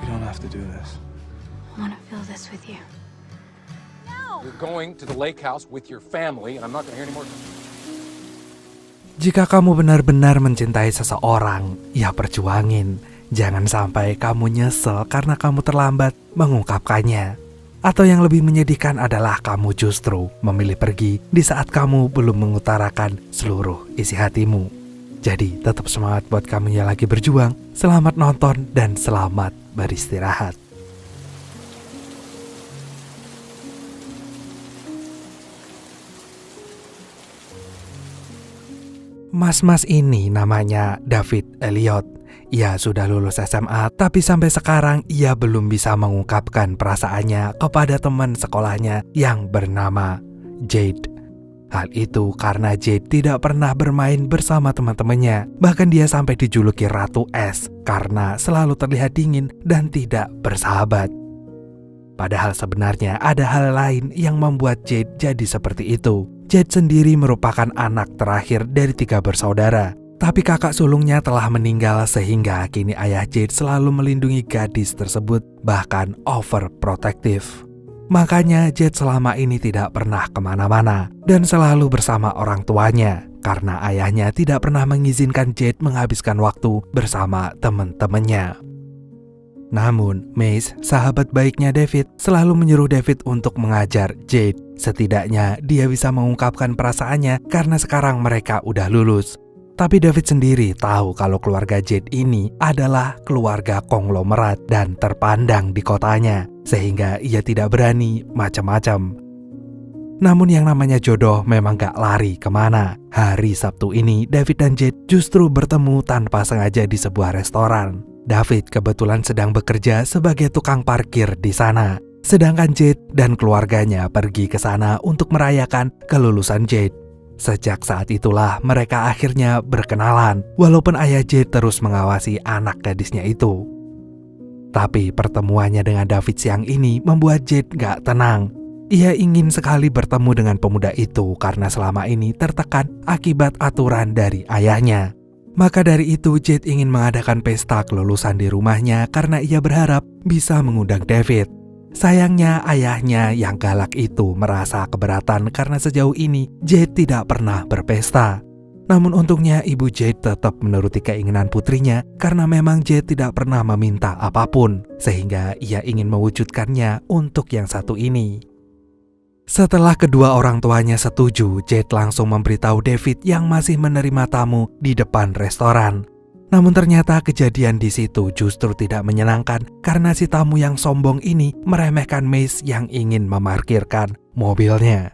We don't have to do this. I want to feel this with you. You're going to the lake house with your family, and I'm not going to hear any more. Jika kamu benar-benar mencintai seseorang, ya perjuangin. Jangan sampai kamu nyesel karena kamu terlambat mengungkapkannya. Atau yang lebih menyedihkan adalah kamu justru memilih pergi di saat kamu belum mengutarakan seluruh isi hatimu. Jadi tetap semangat buat kamu yang lagi berjuang. Selamat nonton dan selamat beristirahat. Mas-mas ini namanya David Elliot. Ia sudah lulus SMA, tapi sampai sekarang ia belum bisa mengungkapkan perasaannya kepada teman sekolahnya yang bernama Jade. Hal itu karena Jade tidak pernah bermain bersama teman-temannya. Bahkan dia sampai dijuluki Ratu Es karena selalu terlihat dingin dan tidak bersahabat. Padahal sebenarnya ada hal lain yang membuat Jade jadi seperti itu. Jade sendiri merupakan anak terakhir dari 3 bersaudara. Tapi kakak sulungnya telah meninggal sehingga kini ayah Jade selalu melindungi gadis tersebut, bahkan overprotective. Makanya Jade selama ini tidak pernah kemana-mana dan selalu bersama orang tuanya. Karena ayahnya tidak pernah mengizinkan Jade menghabiskan waktu bersama teman-temannya. Namun, Mace, sahabat baiknya David, selalu menyuruh David untuk mengajar Jade. Setidaknya dia bisa mengungkapkan perasaannya karena sekarang mereka udah lulus. Tapi David sendiri tahu kalau keluarga Jade ini adalah keluarga konglomerat dan terpandang di kotanya, sehingga ia tidak berani macam-macam. Namun yang namanya jodoh memang gak lari kemana. Hari Sabtu ini, David dan Jade justru bertemu tanpa sengaja di sebuah restoran. David kebetulan sedang bekerja sebagai tukang parkir di sana. Sedangkan Jade dan keluarganya pergi ke sana untuk merayakan kelulusan Jade. Sejak saat itulah mereka akhirnya berkenalan, walaupun ayah Jade terus mengawasi anak gadisnya itu. Tapi pertemuannya dengan David siang ini membuat Jade gak tenang. Ia ingin sekali bertemu dengan pemuda itu karena selama ini tertekan akibat aturan dari ayahnya. Maka dari itu Jade ingin mengadakan pesta kelulusan di rumahnya karena ia berharap bisa mengundang David. Sayangnya ayahnya yang galak itu merasa keberatan karena sejauh ini Jade tidak pernah berpesta. Namun untungnya ibu Jade tetap menuruti keinginan putrinya karena memang Jade tidak pernah meminta apapun, sehingga ia ingin mewujudkannya untuk yang satu ini. Setelah kedua orang tuanya setuju, Jade langsung memberitahu David yang masih menerima tamu di depan restoran. Namun ternyata kejadian di situ justru tidak menyenangkan karena si tamu yang sombong ini meremehkan Mace yang ingin memarkirkan mobilnya.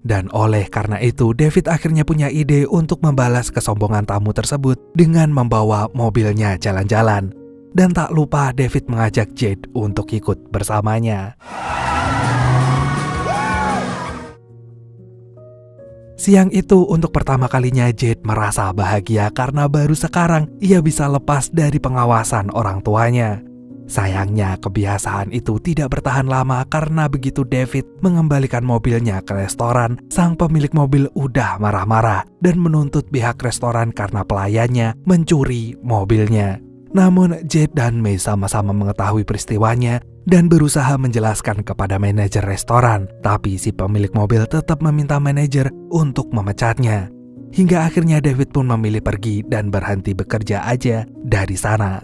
Dan oleh karena itu, David akhirnya punya ide untuk membalas kesombongan tamu tersebut dengan membawa mobilnya jalan-jalan. Dan tak lupa David mengajak Jade untuk ikut bersamanya. Siang itu untuk pertama kalinya Jade merasa bahagia karena baru sekarang ia bisa lepas dari pengawasan orang tuanya. Sayangnya kebiasaan itu tidak bertahan lama karena begitu David mengembalikan mobilnya ke restoran, sang pemilik mobil udah marah-marah dan menuntut pihak restoran karena pelayannya mencuri mobilnya. Namun Jade dan May sama-sama mengetahui peristiwanya dan berusaha menjelaskan kepada manajer restoran. Tapi si pemilik mobil tetap meminta manajer untuk memecatnya. Hingga akhirnya David pun memilih pergi dan berhenti bekerja aja dari sana.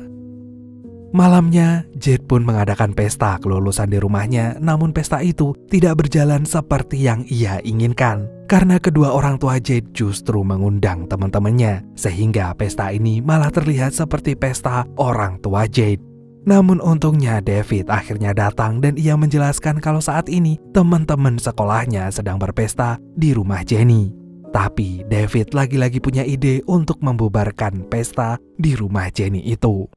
Malamnya, Jade pun mengadakan pesta kelulusan di rumahnya, namun pesta itu tidak berjalan seperti yang ia inginkan. Karena kedua orang tua Jade justru mengundang teman-temannya, sehingga pesta ini malah terlihat seperti pesta orang tua Jade. Namun untungnya David akhirnya datang dan ia menjelaskan kalau saat ini teman-teman sekolahnya sedang berpesta di rumah Jenny. Tapi David lagi-lagi punya ide untuk membubarkan pesta di rumah Jenny itu.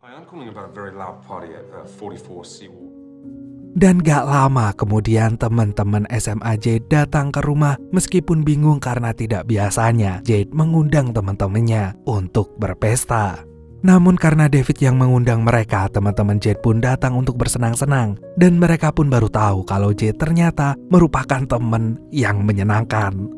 Dan gak lama kemudian teman-teman SMA Jade datang ke rumah meskipun bingung karena tidak biasanya Jade mengundang teman-temannya untuk berpesta. Namun karena David yang mengundang mereka, teman-teman Jade pun datang untuk bersenang-senang. Dan mereka pun baru tahu kalau Jade ternyata merupakan teman yang menyenangkan.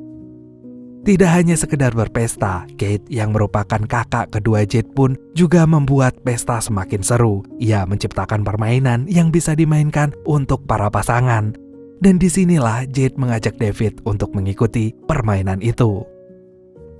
Tidak hanya sekedar berpesta, Kate yang merupakan kakak kedua Jade pun juga membuat pesta semakin seru. Ia menciptakan permainan yang bisa dimainkan untuk para pasangan. Dan disinilah Jade mengajak David untuk mengikuti permainan itu.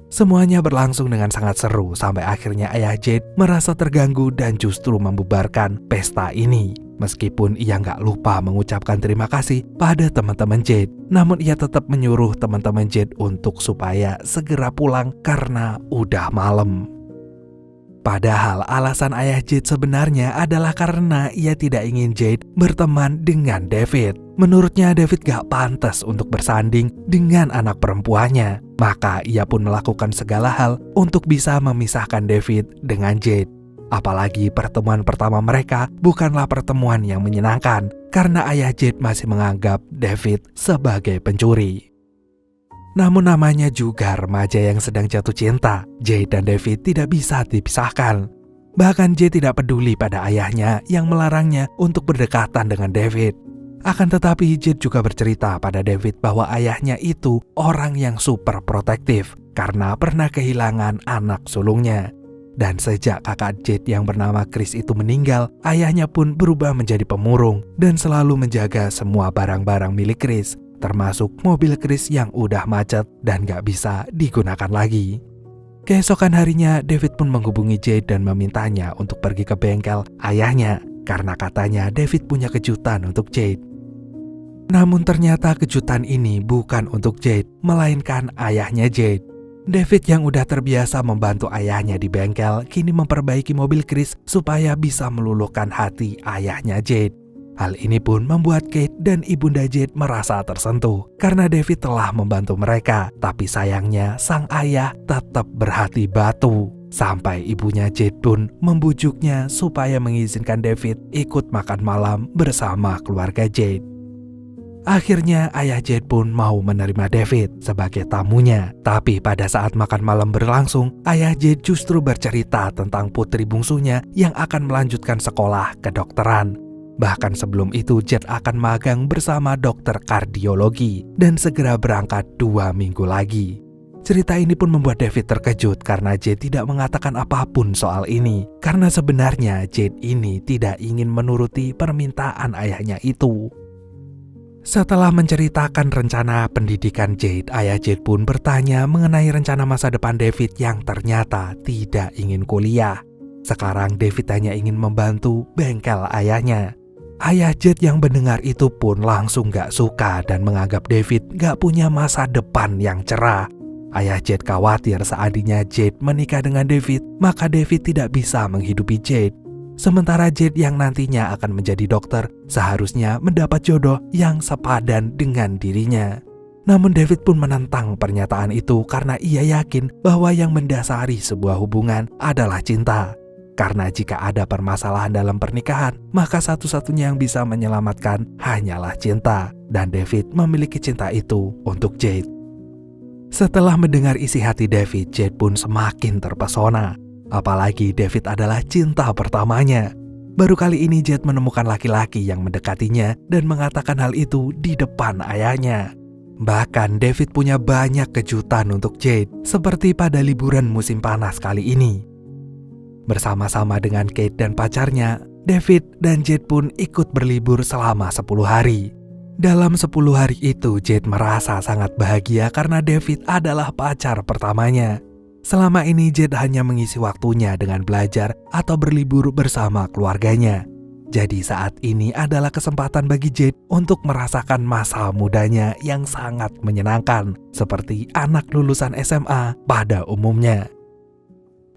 Semuanya berlangsung dengan sangat seru sampai akhirnya ayah Jade merasa terganggu dan justru membubarkan pesta ini. Meskipun ia nggak lupa mengucapkan terima kasih pada teman-teman Jade, namun ia tetap menyuruh teman-teman Jade untuk supaya segera pulang karena udah malam. Padahal alasan ayah Jade sebenarnya adalah karena ia tidak ingin Jade berteman dengan David. Menurutnya David gak pantas untuk bersanding dengan anak perempuannya. Maka ia pun melakukan segala hal untuk bisa memisahkan David dengan Jade. Apalagi pertemuan pertama mereka bukanlah pertemuan yang menyenangkan karena ayah Jade masih menganggap David sebagai pencuri. Namun namanya juga remaja yang sedang jatuh cinta, Jade dan David tidak bisa dipisahkan. Bahkan Jade tidak peduli pada ayahnya yang melarangnya untuk berdekatan dengan David. Akan tetapi Jade juga bercerita pada David bahwa ayahnya itu orang yang super protektif karena pernah kehilangan anak sulungnya. Dan sejak kakak Jade yang bernama Chris itu meninggal, ayahnya pun berubah menjadi pemurung dan selalu menjaga semua barang-barang milik Chris, termasuk mobil Chris yang udah macet dan gak bisa digunakan lagi. Keesokan harinya, David pun menghubungi Jade dan memintanya untuk pergi ke bengkel ayahnya, karena katanya David punya kejutan untuk Jade. Namun ternyata kejutan ini bukan untuk Jade, melainkan ayahnya Jade. David yang udah terbiasa membantu ayahnya di bengkel, kini memperbaiki mobil Chris supaya bisa meluluhkan hati ayahnya Jade. Hal ini pun membuat Kate dan ibunda Jade merasa tersentuh karena David telah membantu mereka, tapi sayangnya sang ayah tetap berhati batu. Sampai ibunya Jade pun membujuknya supaya mengizinkan David ikut makan malam bersama keluarga Jade. Akhirnya ayah Jade pun mau menerima David sebagai tamunya. Tapi pada saat makan malam berlangsung, ayah Jade justru bercerita tentang putri bungsunya yang akan melanjutkan sekolah kedokteran. Bahkan sebelum itu Jade akan magang bersama dokter kardiologi dan segera berangkat 2 minggu lagi. Cerita ini pun membuat David terkejut karena Jade tidak mengatakan apapun soal ini. Karena sebenarnya Jade ini tidak ingin menuruti permintaan ayahnya itu. Setelah menceritakan rencana pendidikan Jade, ayah Jade pun bertanya mengenai rencana masa depan David yang ternyata tidak ingin kuliah. Sekarang David hanya ingin membantu bengkel ayahnya. Ayah Jade yang mendengar itu pun langsung gak suka dan menganggap David gak punya masa depan yang cerah. Ayah Jade khawatir seandainya Jade menikah dengan David, maka David tidak bisa menghidupi Jade. Sementara Jade yang nantinya akan menjadi dokter seharusnya mendapat jodoh yang sepadan dengan dirinya. Namun David pun menentang pernyataan itu karena ia yakin bahwa yang mendasari sebuah hubungan adalah cinta. Karena jika ada permasalahan dalam pernikahan, maka satu-satunya yang bisa menyelamatkan hanyalah cinta. Dan David memiliki cinta itu untuk Jade. Setelah mendengar isi hati David, Jade pun semakin terpesona. Apalagi David adalah cinta pertamanya. Baru kali ini Jade menemukan laki-laki yang mendekatinya dan mengatakan hal itu di depan ayahnya. Bahkan David punya banyak kejutan untuk Jade, seperti pada liburan musim panas kali ini. Bersama-sama dengan Kate dan pacarnya, David dan Jade pun ikut berlibur selama 10 hari. Dalam 10 hari itu, Jade merasa sangat bahagia karena David adalah pacar pertamanya. Selama ini Jade hanya mengisi waktunya dengan belajar atau berlibur bersama keluarganya. Jadi saat ini adalah kesempatan bagi Jade untuk merasakan masa mudanya yang sangat menyenangkan, seperti anak lulusan SMA pada umumnya.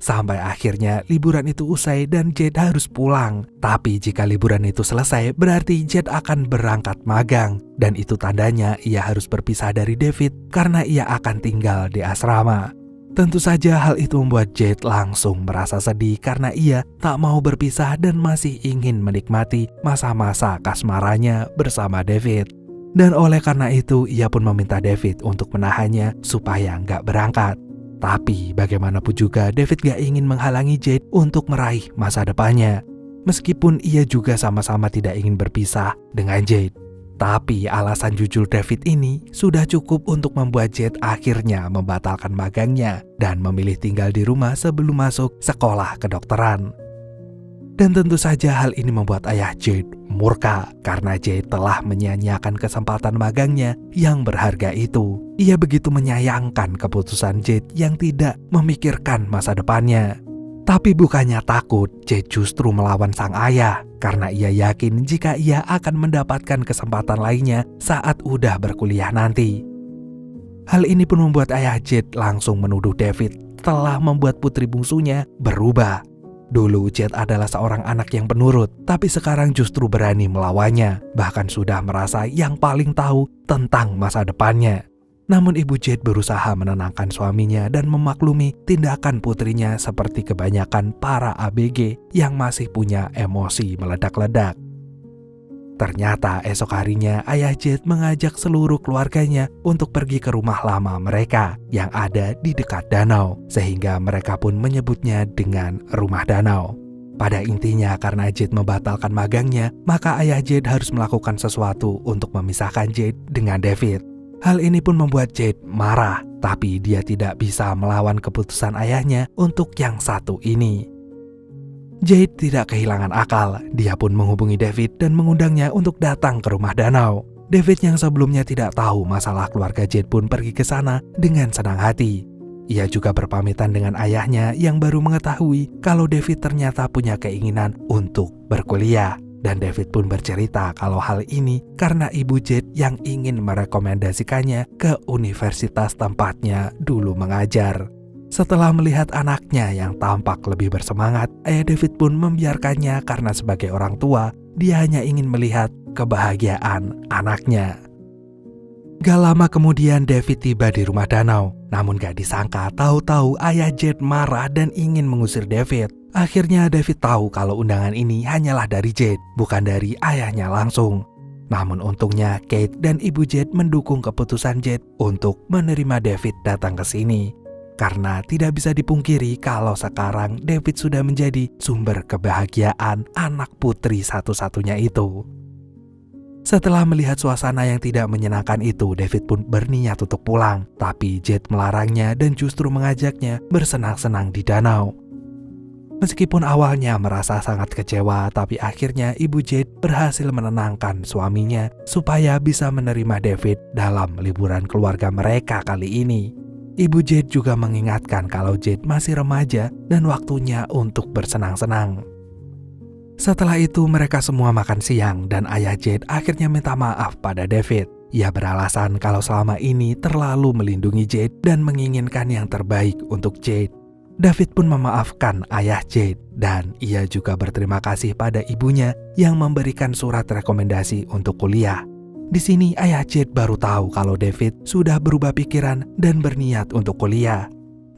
Sampai akhirnya liburan itu usai dan Jade harus pulang. Tapi jika liburan itu selesai, berarti Jade akan berangkat magang. Dan itu tandanya ia harus berpisah dari David karena ia akan tinggal di asrama. Tentu saja hal itu membuat Jade langsung merasa sedih karena ia tak mau berpisah dan masih ingin menikmati masa-masa kasmarannya bersama David. Dan oleh karena itu ia pun meminta David untuk menahannya supaya nggak berangkat. Tapi bagaimanapun juga David gak ingin menghalangi Jade untuk meraih masa depannya. Meskipun ia juga sama-sama tidak ingin berpisah dengan Jade. Tapi alasan jujur David ini sudah cukup untuk membuat Jade akhirnya membatalkan magangnya dan memilih tinggal di rumah sebelum masuk sekolah kedokteran. Dan tentu saja hal ini membuat ayah Jade murka karena Jade telah menyia-nyiakan kesempatan magangnya yang berharga itu. Ia begitu menyayangkan keputusan Jade yang tidak memikirkan masa depannya. Tapi bukannya takut, Jade justru melawan sang ayah karena ia yakin jika ia akan mendapatkan kesempatan lainnya saat udah berkuliah nanti. Hal ini pun membuat ayah Jade langsung menuduh David telah membuat putri bungsunya berubah. Dulu Jade adalah seorang anak yang penurut, tapi sekarang justru berani melawannya, bahkan sudah merasa yang paling tahu tentang masa depannya. Namun ibu Jade berusaha menenangkan suaminya dan memaklumi tindakan putrinya seperti kebanyakan para ABG yang masih punya emosi meledak-ledak. Ternyata esok harinya ayah Jade mengajak seluruh keluarganya untuk pergi ke rumah lama mereka yang ada di dekat danau, sehingga mereka pun menyebutnya dengan rumah danau. Pada intinya karena Jade membatalkan magangnya, maka ayah Jade harus melakukan sesuatu untuk memisahkan Jade dengan David. Hal ini pun membuat Jade marah, tapi dia tidak bisa melawan keputusan ayahnya untuk yang satu ini. Jade tidak kehilangan akal, dia pun menghubungi David dan mengundangnya untuk datang ke rumah danau. David yang sebelumnya tidak tahu masalah keluarga Jade pun pergi ke sana dengan senang hati. Ia juga berpamitan dengan ayahnya yang baru mengetahui kalau David ternyata punya keinginan untuk berkuliah. Dan David pun bercerita kalau hal ini karena ibu Jade yang ingin merekomendasikannya ke universitas tempatnya dulu mengajar. Setelah melihat anaknya yang tampak lebih bersemangat, ayah David pun membiarkannya karena sebagai orang tua, dia hanya ingin melihat kebahagiaan anaknya. Gak lama kemudian David tiba di rumah danau, namun gak disangka tahu-tahu ayah Jade marah dan ingin mengusir David. Akhirnya David tahu kalau undangan ini hanyalah dari Jade, bukan dari ayahnya langsung. Namun untungnya Kate dan ibu Jade mendukung keputusan Jade untuk menerima David datang ke sini. Karena tidak bisa dipungkiri kalau sekarang David sudah menjadi sumber kebahagiaan anak putri satu-satunya itu. Setelah melihat suasana yang tidak menyenangkan itu, David pun berniat untuk pulang. Tapi Jade melarangnya dan justru mengajaknya bersenang-senang di danau. Meskipun awalnya merasa sangat kecewa, tapi akhirnya ibu Jade berhasil menenangkan suaminya supaya bisa menerima David dalam liburan keluarga mereka kali ini. Ibu Jade juga mengingatkan kalau Jade masih remaja dan waktunya untuk bersenang-senang. Setelah itu mereka semua makan siang dan ayah Jade akhirnya minta maaf pada David. Ia beralasan kalau selama ini terlalu melindungi Jade dan menginginkan yang terbaik untuk Jade. David pun memaafkan ayah Jade dan ia juga berterima kasih pada ibunya yang memberikan surat rekomendasi untuk kuliah. Di sini ayah Jade baru tahu kalau David sudah berubah pikiran dan berniat untuk kuliah.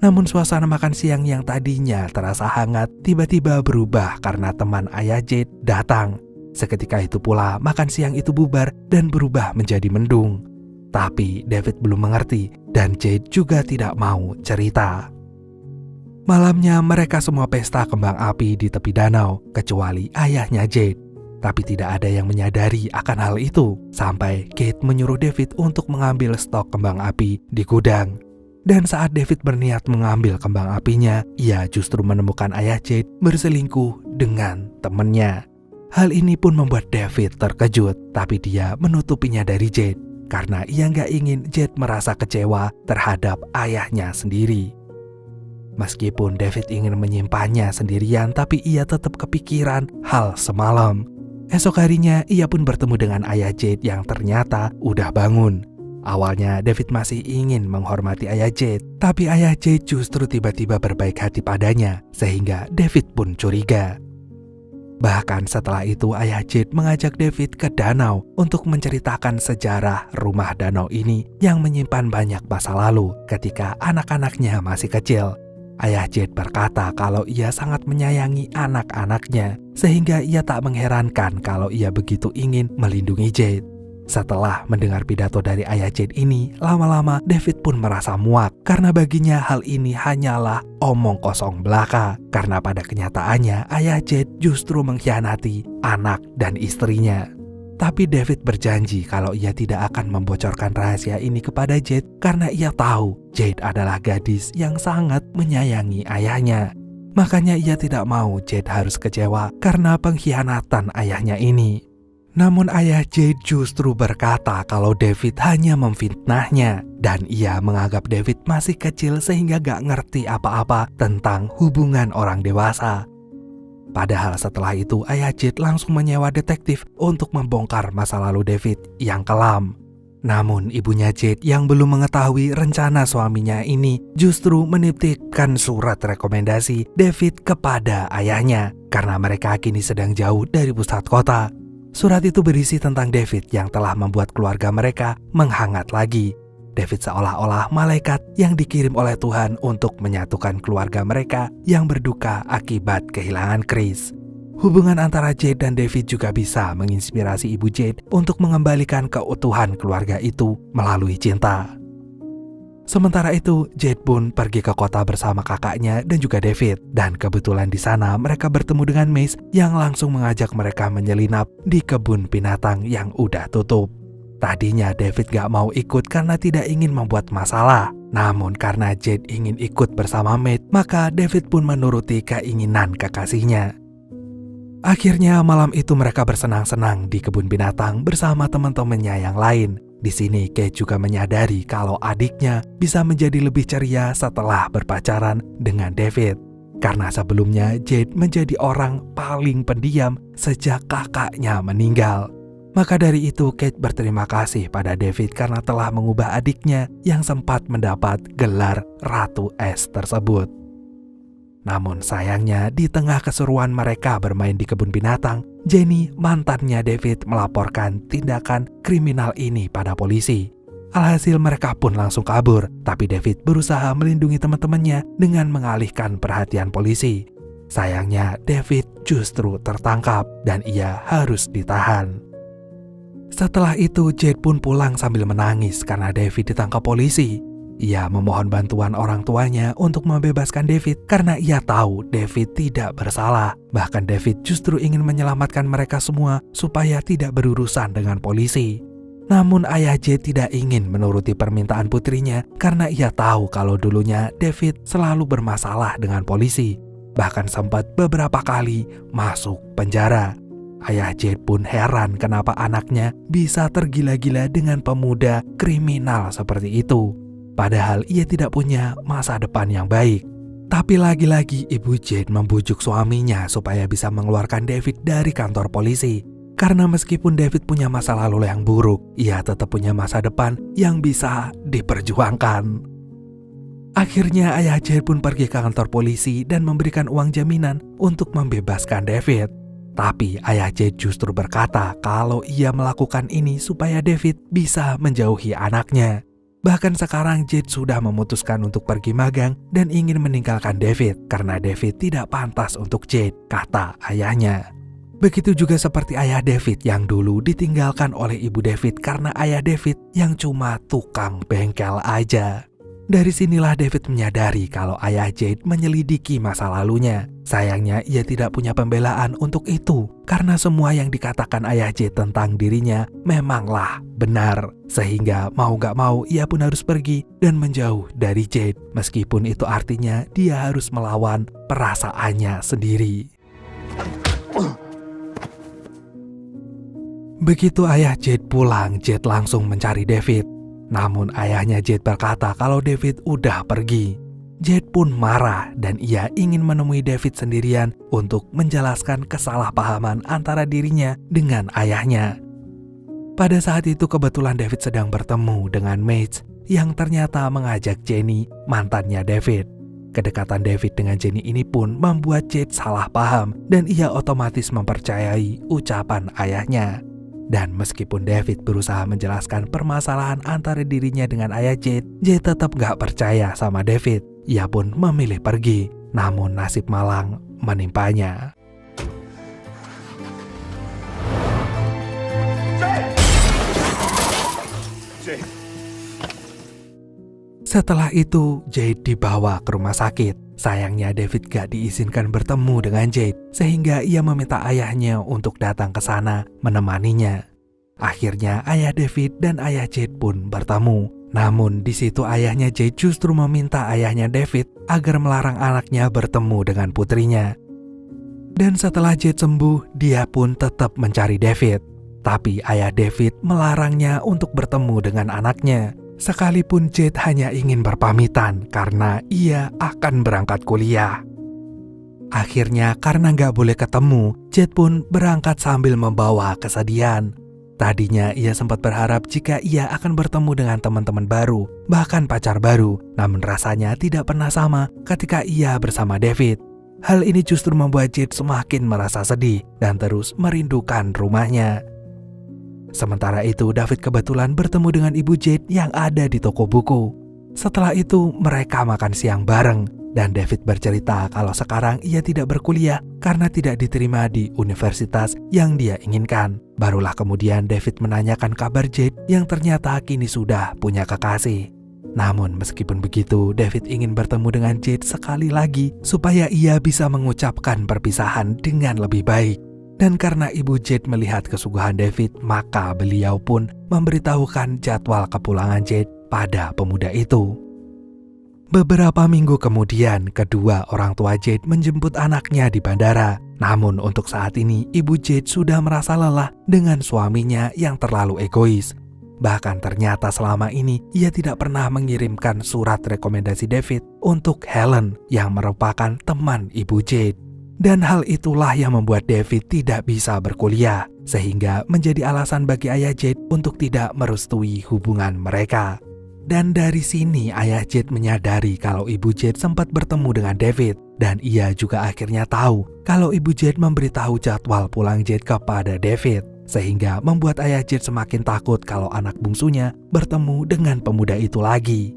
Namun suasana makan siang yang tadinya terasa hangat tiba-tiba berubah karena teman ayah Jade datang. Seketika itu pula makan siang itu bubar dan berubah menjadi mendung. Tapi David belum mengerti dan Jade juga tidak mau cerita. Malamnya mereka semua pesta kembang api di tepi danau, kecuali ayahnya Jade. Tapi tidak ada yang menyadari akan hal itu, sampai Kate menyuruh David untuk mengambil stok kembang api di gudang. Dan saat David berniat mengambil kembang apinya, ia justru menemukan ayah Jade berselingkuh dengan temannya. Hal ini pun membuat David terkejut, tapi dia menutupinya dari Jade, karena ia nggak ingin Jade merasa kecewa terhadap ayahnya sendiri. Meskipun David ingin menyimpannya sendirian, tapi ia tetap kepikiran hal semalam. Esok harinya ia pun bertemu dengan ayah Jade yang ternyata udah bangun. Awalnya David masih ingin menghormati ayah Jade, tapi ayah Jade justru tiba-tiba berbaik hati padanya, sehingga David pun curiga. Bahkan setelah itu ayah Jade mengajak David ke danau untuk menceritakan sejarah rumah danau ini yang menyimpan banyak masa lalu ketika anak-anaknya masih kecil. Ayah Jade berkata kalau ia sangat menyayangi anak-anaknya, sehingga ia tak mengherankan kalau ia begitu ingin melindungi Jade. Setelah mendengar pidato dari ayah Jade ini, lama-lama David pun merasa muak karena baginya hal ini hanyalah omong kosong belaka. Karena pada kenyataannya ayah Jade justru mengkhianati anak dan istrinya. Tapi David berjanji kalau ia tidak akan membocorkan rahasia ini kepada Jade karena ia tahu Jade adalah gadis yang sangat menyayangi ayahnya. Makanya ia tidak mau Jade harus kecewa karena pengkhianatan ayahnya ini. Namun ayah Jade justru berkata kalau David hanya memfitnahnya dan ia menganggap David masih kecil sehingga gak ngerti apa-apa tentang hubungan orang dewasa. Padahal setelah itu ayah Jade langsung menyewa detektif untuk membongkar masa lalu David yang kelam. Namun ibunya Jade yang belum mengetahui rencana suaminya ini justru menitipkan surat rekomendasi David kepada ayahnya karena mereka kini sedang jauh dari pusat kota. Surat itu berisi tentang David yang telah membuat keluarga mereka menghangat lagi. David seolah-olah malaikat yang dikirim oleh Tuhan untuk menyatukan keluarga mereka yang berduka akibat kehilangan Chris. Hubungan antara Jade dan David juga bisa menginspirasi ibu Jade untuk mengembalikan keutuhan keluarga itu melalui cinta. Sementara itu, Jade pun pergi ke kota bersama kakaknya dan juga David. Dan kebetulan di sana mereka bertemu dengan Mace yang langsung mengajak mereka menyelinap di kebun binatang yang udah tutup. Tadinya David gak mau ikut karena tidak ingin membuat masalah. Namun karena Jade ingin ikut bersama Matt, maka David pun menuruti keinginan kekasihnya. Akhirnya malam itu mereka bersenang-senang di kebun binatang bersama teman-temannya yang lain. Di sini Kate juga menyadari kalau adiknya bisa menjadi lebih ceria setelah berpacaran dengan David. Karena sebelumnya Jade menjadi orang paling pendiam sejak kakaknya meninggal. Maka dari itu Kate berterima kasih pada David karena telah mengubah adiknya yang sempat mendapat gelar Ratu Es tersebut. Namun sayangnya di tengah keseruan mereka bermain di kebun binatang, Jenny, mantannya David, melaporkan tindakan kriminal ini pada polisi. Alhasil mereka pun langsung kabur, tapi David berusaha melindungi teman-temannya dengan mengalihkan perhatian polisi. Sayangnya David justru tertangkap dan ia harus ditahan. Setelah itu Jade pun pulang sambil menangis karena David ditangkap polisi. Ia memohon bantuan orang tuanya untuk membebaskan David karena ia tahu David tidak bersalah. Bahkan David justru ingin menyelamatkan mereka semua supaya tidak berurusan dengan polisi. Namun ayah Jade tidak ingin menuruti permintaan putrinya karena ia tahu kalau dulunya David selalu bermasalah dengan polisi. Bahkan sempat beberapa kali masuk penjara. Ayah Jade pun heran kenapa anaknya bisa tergila-gila dengan pemuda kriminal seperti itu. Padahal ia tidak punya masa depan yang baik. Tapi lagi-lagi ibu Jade membujuk suaminya supaya bisa mengeluarkan David dari kantor polisi. Karena meskipun David punya masa lalu yang buruk, ia tetap punya masa depan yang bisa diperjuangkan. Akhirnya ayah Jade pun pergi ke kantor polisi dan memberikan uang jaminan untuk membebaskan David. Tapi ayah Jade justru berkata kalau ia melakukan ini supaya David bisa menjauhi anaknya. Bahkan sekarang Jade sudah memutuskan untuk pergi magang dan ingin meninggalkan David karena David tidak pantas untuk Jade, kata ayahnya. Begitu juga seperti ayah David yang dulu ditinggalkan oleh ibu David karena ayah David yang cuma tukang bengkel aja. Dari sinilah David menyadari kalau ayah Jade menyelidiki masa lalunya. Sayangnya ia tidak punya pembelaan untuk itu karena semua yang dikatakan ayah Jade tentang dirinya memanglah benar. Sehingga mau gak mau ia pun harus pergi dan menjauh dari Jade. Meskipun itu artinya dia harus melawan perasaannya sendiri. Begitu ayah Jade pulang, Jade langsung mencari David. Namun ayahnya Jade berkata kalau David udah pergi. Jade pun marah dan ia ingin menemui David sendirian untuk menjelaskan kesalahpahaman antara dirinya dengan ayahnya. Pada saat itu kebetulan David sedang bertemu dengan Mace yang ternyata mengajak Jenny, mantannya David. Kedekatan David dengan Jenny ini pun membuat Jade salah paham dan ia otomatis mempercayai ucapan ayahnya. Dan meskipun David berusaha menjelaskan permasalahan antara dirinya dengan ayah Jade, Jade tetap gak percaya sama David. Ia pun memilih pergi, namun nasib malang menimpanya. Jade. Setelah itu, Jade dibawa ke rumah sakit. Sayangnya David gak diizinkan bertemu dengan Jade, sehingga ia meminta ayahnya untuk datang ke sana menemaninya. Akhirnya ayah David dan ayah Jade pun bertemu. Namun di situ ayahnya Jade justru meminta ayahnya David agar melarang anaknya bertemu dengan putrinya. Dan setelah Jade sembuh, dia pun tetap mencari David. Tapi ayah David melarangnya untuk bertemu dengan anaknya. Sekalipun Jade hanya ingin berpamitan karena ia akan berangkat kuliah. Akhirnya karena gak boleh ketemu, Jade pun berangkat sambil membawa kesedihan. Tadinya ia sempat berharap jika ia akan bertemu dengan teman-teman baru, bahkan pacar baru. Namun rasanya tidak pernah sama ketika ia bersama David. Hal ini justru membuat Jade semakin merasa sedih dan terus merindukan rumahnya. Sementara itu, David kebetulan bertemu dengan ibu Jade yang ada di toko buku. Setelah itu, mereka makan siang bareng, dan David bercerita kalau sekarang ia tidak berkuliah karena tidak diterima di universitas yang dia inginkan. Barulah kemudian David menanyakan kabar Jade yang ternyata kini sudah punya kekasih. Namun meskipun begitu, David ingin bertemu dengan Jade sekali lagi supaya ia bisa mengucapkan perpisahan dengan lebih baik. Dan karena ibu Jade melihat kesungguhan David, maka beliau pun memberitahukan jadwal kepulangan Jade pada pemuda itu. Beberapa minggu kemudian, kedua orang tua Jade menjemput anaknya di bandara. Namun untuk saat ini, ibu Jade sudah merasa lelah dengan suaminya yang terlalu egois. Bahkan ternyata selama ini ia tidak pernah mengirimkan surat rekomendasi David untuk Helen yang merupakan teman ibu Jade. Dan hal itulah yang membuat David tidak bisa berkuliah, sehingga menjadi alasan bagi ayah Jade untuk tidak merestui hubungan mereka. Dan dari sini ayah Jade menyadari kalau ibu Jade sempat bertemu dengan David, dan ia juga akhirnya tahu kalau ibu Jade memberitahu jadwal pulang Jade kepada David, sehingga membuat ayah Jade semakin takut kalau anak bungsunya bertemu dengan pemuda itu lagi.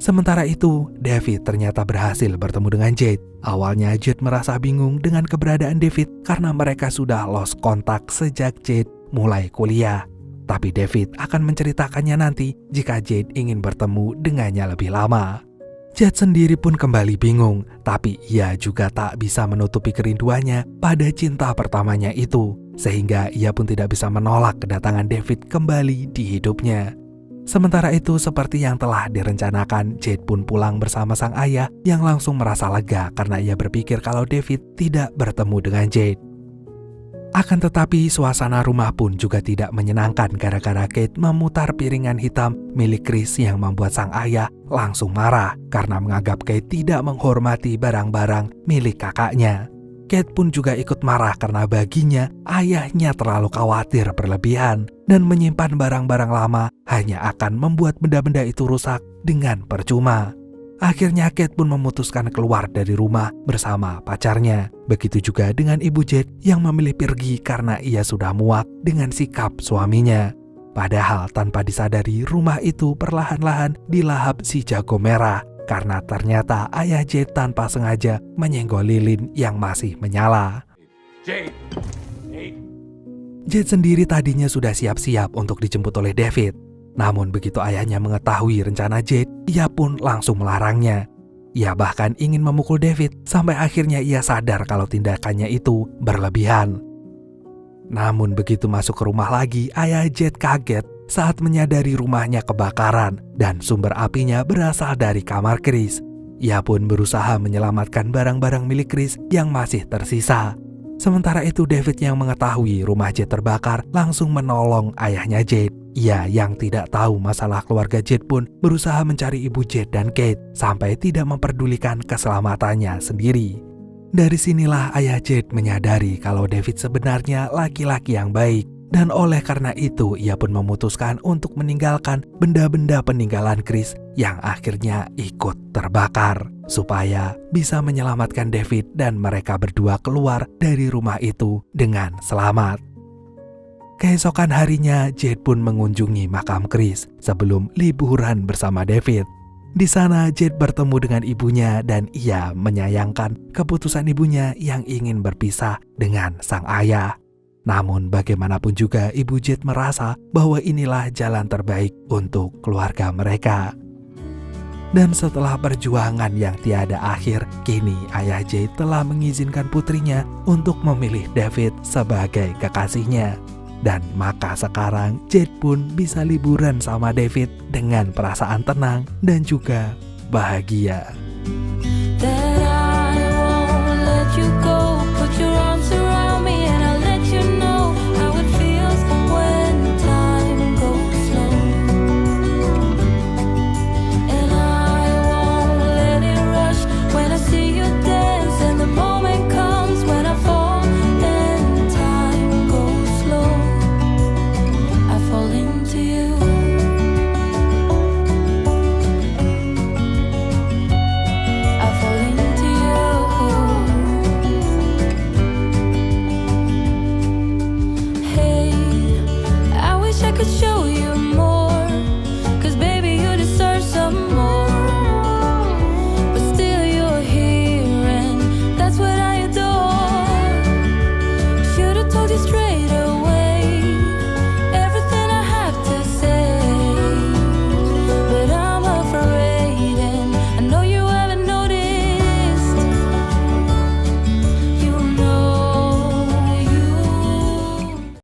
Sementara itu, David ternyata berhasil bertemu dengan Jade. Awalnya Jade merasa bingung dengan keberadaan David karena mereka sudah lost kontak sejak Jade mulai kuliah. Tapi David akan menceritakannya nanti jika Jade ingin bertemu dengannya lebih lama. Jade sendiri pun kembali bingung, tapi ia juga tak bisa menutupi kerinduannya pada cinta pertamanya itu, sehingga ia pun tidak bisa menolak kedatangan David kembali di hidupnya. Sementara itu, seperti yang telah direncanakan, Jade pun pulang bersama sang ayah yang langsung merasa lega karena ia berpikir kalau David tidak bertemu dengan Jade. Akan tetapi, suasana rumah pun juga tidak menyenangkan gara-gara Kate memutar piringan hitam milik Chris yang membuat sang ayah langsung marah karena menganggap Kate tidak menghormati barang-barang milik kakaknya. Kate pun juga ikut marah karena baginya ayahnya terlalu khawatir berlebihan dan menyimpan barang-barang lama hanya akan membuat benda-benda itu rusak dengan percuma. Akhirnya Kate pun memutuskan keluar dari rumah bersama pacarnya. Begitu juga dengan ibu Jade yang memilih pergi karena ia sudah muak dengan sikap suaminya. Padahal tanpa disadari rumah itu perlahan-lahan dilahap si jago merah karena ternyata ayah Jade tanpa sengaja menyenggol lilin yang masih menyala. Jade sendiri tadinya sudah siap-siap untuk dijemput oleh David. Namun begitu ayahnya mengetahui rencana Jade, ia pun langsung melarangnya. Ia bahkan ingin memukul David sampai akhirnya ia sadar kalau tindakannya itu berlebihan. Namun begitu masuk ke rumah lagi, ayah Jade kaget saat menyadari rumahnya kebakaran dan sumber apinya berasal dari kamar Chris. Ia pun berusaha menyelamatkan barang-barang milik Chris yang masih tersisa. Sementara itu David yang mengetahui rumah Jade terbakar langsung menolong ayahnya Jade. Ia yang tidak tahu masalah keluarga Jade pun berusaha mencari ibu Jade dan Kate sampai tidak memperdulikan keselamatannya sendiri. Dari sinilah ayah Jade menyadari kalau David sebenarnya laki-laki yang baik. Dan oleh karena itu ia pun memutuskan untuk meninggalkan benda-benda peninggalan Chris yang akhirnya ikut terbakar. Supaya bisa menyelamatkan David dan mereka berdua keluar dari rumah itu dengan selamat. Keesokan harinya, Jade pun mengunjungi makam Chris sebelum liburan bersama David. Di sana, Jade bertemu dengan ibunya dan ia menyayangkan keputusan ibunya yang ingin berpisah dengan sang ayah. Namun bagaimanapun juga ibu Jade merasa bahwa inilah jalan terbaik untuk keluarga mereka. Dan setelah perjuangan yang tiada akhir, kini ayah Jade telah mengizinkan putrinya untuk memilih David sebagai kekasihnya. Dan maka sekarang Jade pun bisa liburan sama David dengan perasaan tenang dan juga bahagia.